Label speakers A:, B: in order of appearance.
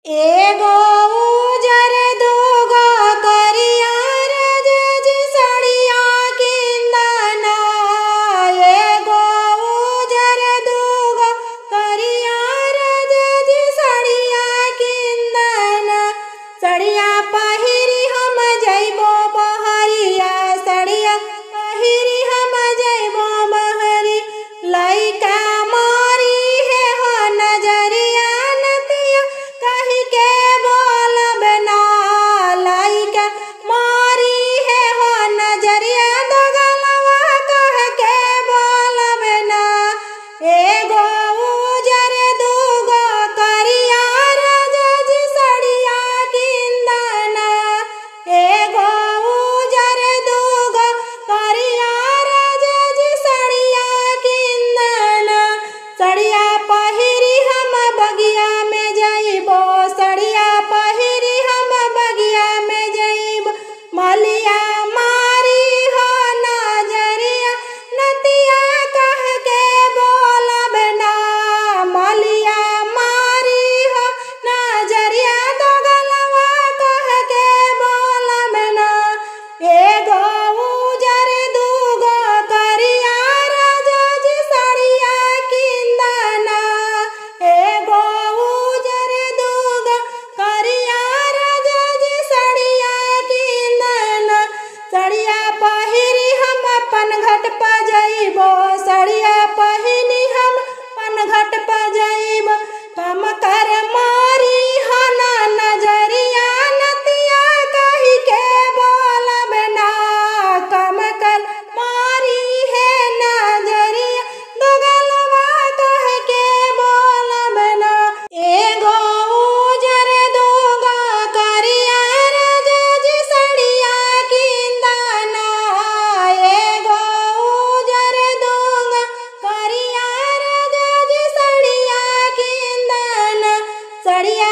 A: एगो उजर दूगो करिया रजजी सड़िया किंदना। एगो उजर दूगो करिया रजजी सड़िया किंदना। सड़िया पहिरी हम जइबो बहरिया, सड़िया पहिरी हम जइबो बहरी। लइका मारी है हो नजरिया नतिया कही के बोलब ना। लइका मारी है हो नजरिया दोगलवा कह के बोलब ना। एगो उजर दूगो करिया रजजी सड़िया किंदना। एगो उजर दूगो करिया रजजी सड़िया किंदना। सड़िया पहिरी हम बगिया में जइबो, सड़िया पहिरी हम बगिया में जइबो। मलिया मारी हो नजरिया नतिया कह के बोलब ना। मलिया मारी हो नजरिया दोगलवा कह के बोलब ना। एगो उजर दूगो करिया रजजी सड़िया किंदना। एगो उजर दूगो करिया रजजी सड़िया किंदना। सड़िया पहिरी हम पनघट प जइबो, सड़िया पहिनी हम पनघट प जइबो। कम कर मारी हो ना नजरिया नतिया कही के बोलब ना। कम कर मारी है नजरिया दोगलवा कह के बोलब ना। एगो उजर दूगो करिया रजजी सड़िया किंदना। एगो उजर दूगो करिया रजजी सड़िया किंदना। सड़िया